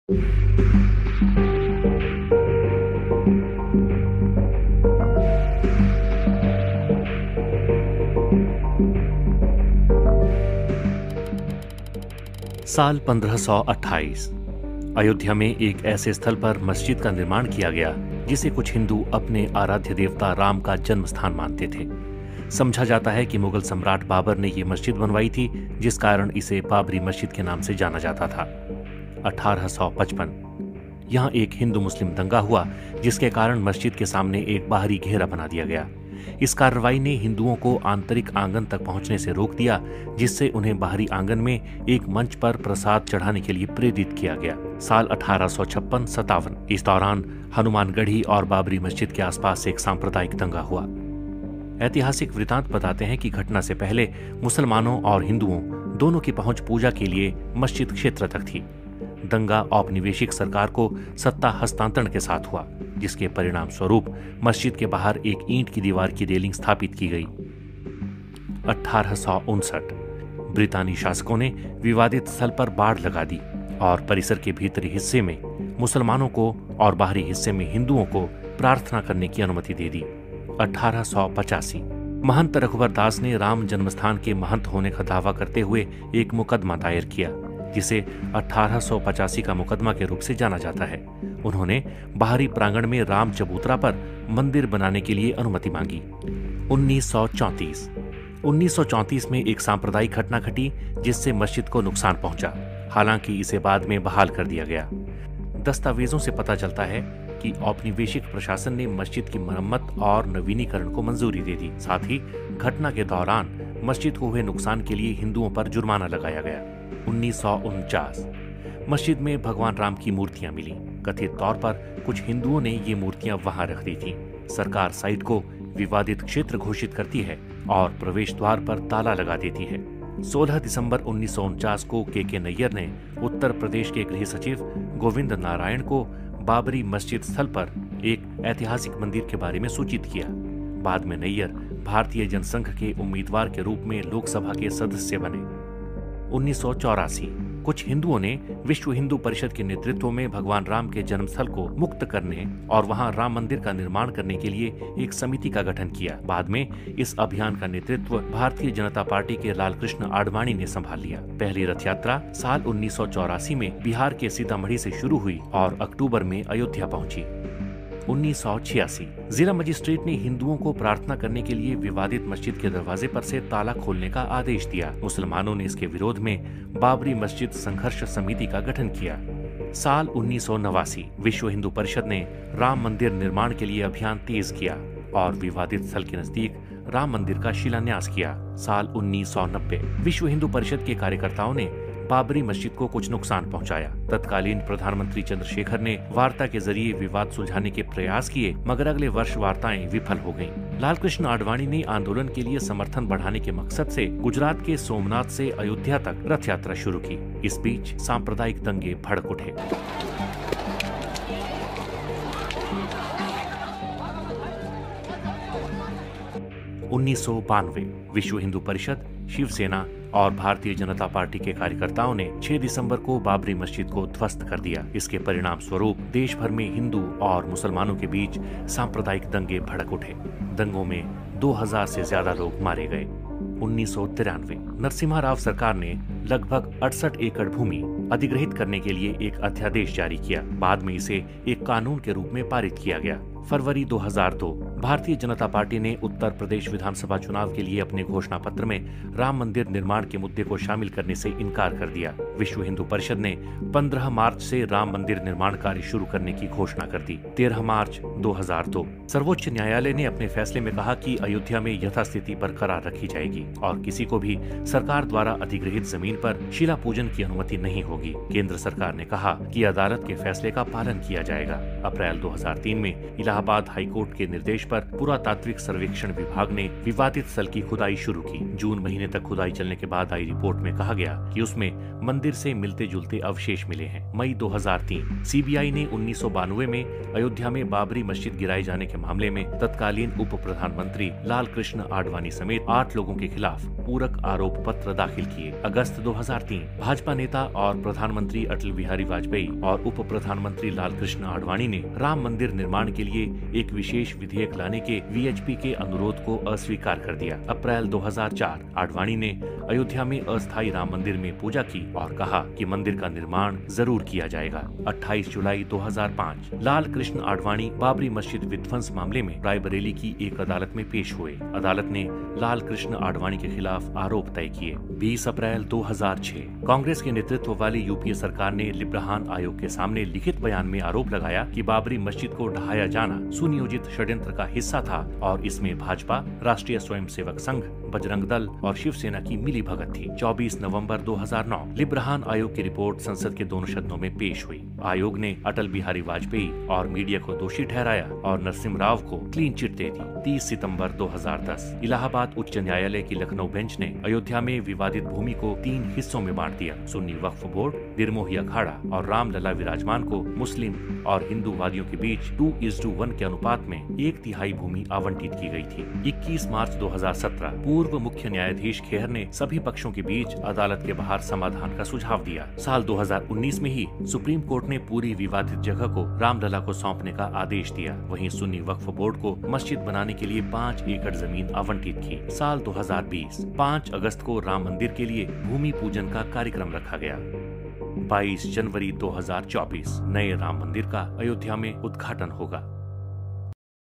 साल 1528 अयोध्या में एक ऐसे स्थल पर मस्जिद का निर्माण किया गया जिसे कुछ हिंदू अपने आराध्य देवता राम का जन्म स्थान मानते थे। समझा जाता है कि मुगल सम्राट बाबर ने यह मस्जिद बनवाई थी, जिस कारण इसे बाबरी मस्जिद के नाम से जाना जाता था। 1855 यहाँ एक हिंदू मुस्लिम दंगा हुआ, जिसके कारण मस्जिद के सामने एक बाहरी घेरा बना दिया गया। इस कार्रवाई ने हिंदुओं को आंतरिक आंगन तक पहुंचने से रोक दिया, जिससे उन्हें बाहरी आंगन में एक मंच पर प्रसाद चढ़ाने के लिए प्रेरित किया गया। साल 1856-57 इस दौरान हनुमानगढ़ी और बाबरी मस्जिद के आसपास एक सांप्रदायिक दंगा हुआ। ऐतिहासिक वृतांत बताते हैं कि घटना से पहले मुसलमानों और हिंदुओं दोनों की पहुंच पूजा के लिए मस्जिद क्षेत्र तक थी। दंगा औपनिवेशिक सरकार को सत्ता हस्तांतरण के साथ हुआ, जिसके परिणाम स्वरूप मस्जिद के बाहर एक ईंट की दीवार की रेलिंग स्थापित की गई। 1859 ब्रितानी शासकों ने विवादित स्थल पर बाड़ लगा दी और परिसर के भीतरी हिस्से में मुसलमानों को और बाहरी हिस्से में हिंदुओं को प्रार्थना करने की अनुमति दे दी। 1885 महंत रघुवर दास ने राम जन्मस्थान के महंत होने का दावा करते हुए एक मुकदमा दायर किया, जिसे 1885 का मुकदमा के रूप से जाना जाता है। उन्होंने बाहरी प्रांगण में राम चबूतरा पर मंदिर बनाने के लिए अनुमति मांगी। 1934 में एक सांप्रदायिक घटना घटी, जिससे मस्जिद को नुकसान पहुंचा। हालांकि इसे बाद में बहाल कर दिया गया। दस्तावेजों से पता चलता है कि औपनिवेशिक प्रशासन ने मस्जिद की मरम्मत और नवीनीकरण को मंजूरी दे दी। साथ ही घटना के दौरान मस्जिद को हुए नुकसान के लिए हिंदुओं पर जुर्माना लगाया गया। 1949 मस्जिद में भगवान राम की मूर्तियां मिली। कथित तौर पर कुछ हिंदुओं ने ये मूर्तियां वहां रख दी थीं। सरकार साइट को विवादित क्षेत्र घोषित करती है और प्रवेश द्वार पर ताला लगा देती है। 16 दिसंबर 1949 को के नैयर ने उत्तर प्रदेश के गृह सचिव गोविंद नारायण को बाबरी मस्जिद स्थल पर एक ऐतिहासिक मंदिर के बारे में सूचित किया। बाद में नैयर भारतीय जनसंघ के उम्मीदवार के रूप में लोकसभा के सदस्य बने। 1984 कुछ हिंदुओं ने विश्व हिंदू परिषद के नेतृत्व में भगवान राम के जन्मस्थल को मुक्त करने और वहां राम मंदिर का निर्माण करने के लिए एक समिति का गठन किया। बाद में इस अभियान का नेतृत्व भारतीय जनता पार्टी के लालकृष्ण आडवाणी ने संभाल लिया। पहली रथ यात्रा साल 1984 में बिहार के सीतामढ़ी से शुरू हुई और अक्टूबर में अयोध्या पहुंची। 1986 जिला मजिस्ट्रेट ने हिंदुओं को प्रार्थना करने के लिए विवादित मस्जिद के दरवाजे पर से ताला खोलने का आदेश दिया। मुसलमानों ने इसके विरोध में बाबरी मस्जिद संघर्ष समिति का गठन किया। साल 1989 विश्व हिंदू परिषद ने राम मंदिर निर्माण के लिए अभियान तेज किया और विवादित स्थल के नजदीक राम मंदिर का शिलान्यास किया। साल 1990 विश्व हिंदू परिषद के कार्यकर्ताओं ने बाबरी मस्जिद को कुछ नुकसान पहुंचाया। तत्कालीन प्रधानमंत्री चंद्रशेखर ने वार्ता के जरिए विवाद सुलझाने के प्रयास किए, मगर अगले वर्ष वार्ताएं विफल हो गईं। लालकृष्ण आडवाणी ने आंदोलन के लिए समर्थन बढ़ाने के मकसद से गुजरात के सोमनाथ से अयोध्या तक रथ यात्रा शुरू की। इस बीच सांप्रदायिक दंगे भड़क उठे। 1992 विश्व हिंदू परिषद, शिवसेना और भारतीय जनता पार्टी के कार्यकर्ताओं ने 6 दिसंबर को बाबरी मस्जिद को ध्वस्त कर दिया। इसके परिणाम स्वरूप देश भर में हिंदू और मुसलमानों के बीच सांप्रदायिक दंगे भड़क उठे। दंगों में 2000 से ज्यादा लोग मारे गए। 1993 नरसिम्हा राव सरकार ने लगभग 68 एकड़ भूमि अधिग्रहित करने के लिए एक अध्यादेश जारी किया। बाद में इसे एक कानून के रूप में पारित किया गया। फरवरी 2002 भारतीय जनता पार्टी ने उत्तर प्रदेश विधानसभा चुनाव के लिए अपने घोषणा पत्र में राम मंदिर निर्माण के मुद्दे को शामिल करने से इनकार कर दिया। विश्व हिंदू परिषद ने 15 मार्च से राम मंदिर निर्माण कार्य शुरू करने की घोषणा कर दी। 13 मार्च 2002 सर्वोच्च न्यायालय ने अपने फैसले में कहा कि अयोध्या में यथास्थिति बरकरार रखी जाएगी और किसी को भी सरकार द्वारा अधिग्रहित जमीन पर शिला पूजन की अनुमति नहीं होगी। केंद्र सरकार ने कहा कि अदालत के फैसले का पालन किया जाएगा। अप्रैल 2003 में इलाहाबाद हाईकोर्ट के निर्देश पर पुरातात्विक सर्वेक्षण विभाग ने विवादित स्थल की खुदाई शुरू की। जून महीने तक खुदाई चलने के बाद आई रिपोर्ट में कहा गया कि उसमें मंदिर से मिलते जुलते अवशेष मिले हैं। मई 2003 सीबीआई ने 1992 में अयोध्या में बाबरी मस्जिद गिराए जाने के मामले में तत्कालीन उप प्रधानमंत्री लाल कृष्ण आडवाणी समेत 8 लोगों के खिलाफ पूरक आरोप पत्र दाखिल किए। अगस्त 2003 भाजपा नेता और प्रधानमंत्री अटल बिहारी वाजपेयी और उप प्रधानमंत्री लाल कृष्ण आडवाणी ने राम मंदिर निर्माण के लिए एक विशेष विधेयक लाने के वीएचपी के अनुरोध को अस्वीकार कर दिया। अप्रैल 2004 आडवाणी ने अयोध्या में अस्थायी राम मंदिर में पूजा की और कहा कि मंदिर का निर्माण जरूर किया जाएगा। 28 जुलाई 2005 लाल कृष्ण आडवाणी बाबरी मस्जिद विध्वंस मामले में रायबरेली की एक अदालत में पेश हुए। अदालत ने लाल कृष्ण आडवाणी के खिलाफ आरोप तय किए। 20 अप्रैल 2006 कांग्रेस के नेतृत्व वाली यूपीए सरकार ने लिब्राहान आयोग के सामने लिखित बयान में आरोप लगाया कि बाबरी मस्जिद को ढहाया जाना सुनियोजित षड्यंत्र का हिस्सा था और इसमें भाजपा, राष्ट्रीय स्वयंसेवक संघ, बजरंग दल और शिवसेना की मिलीभगत थी। 24 नवंबर 2009 लिब्राहान आयोग की रिपोर्ट संसद के दोनों सदनों में पेश हुई। आयोग ने अटल बिहारी वाजपेयी और मीडिया को दोषी ठहराया और नरसिम्हा राव को क्लीन चिट दे दी। 30 सितंबर 2010 इलाहाबाद उच्च न्यायालय की लखनऊ बेंच ने अयोध्या में विवादित भूमि को 3 हिस्सों में बांट दिया। सुन्नी वक्फ बोर्ड, निर्मोही अखाड़ा और रामलला विराजमान को मुस्लिम और हिंदू वादियों के बीच 2:1 के अनुपात में 1/3 भूमि आवंटित की गई थी। 21 मार्च 2017 पूर्व मुख्य न्यायाधीश खेहर ने सभी पक्षों के बीच अदालत के बाहर समाधान का सुझाव दिया। साल 2019 में ही सुप्रीम कोर्ट ने पूरी विवादित जगह को रामलला को सौंपने का आदेश दिया। वहीं सुन्नी वक्फ बोर्ड को मस्जिद बनाने के लिए 5 एकड़ जमीन आवंटित की। साल 2020 5 अगस्त को राम मंदिर के लिए भूमि पूजन का कार्यक्रम रखा गया। 22 जनवरी 2024 नए राम मंदिर का अयोध्या में उद्घाटन होगा।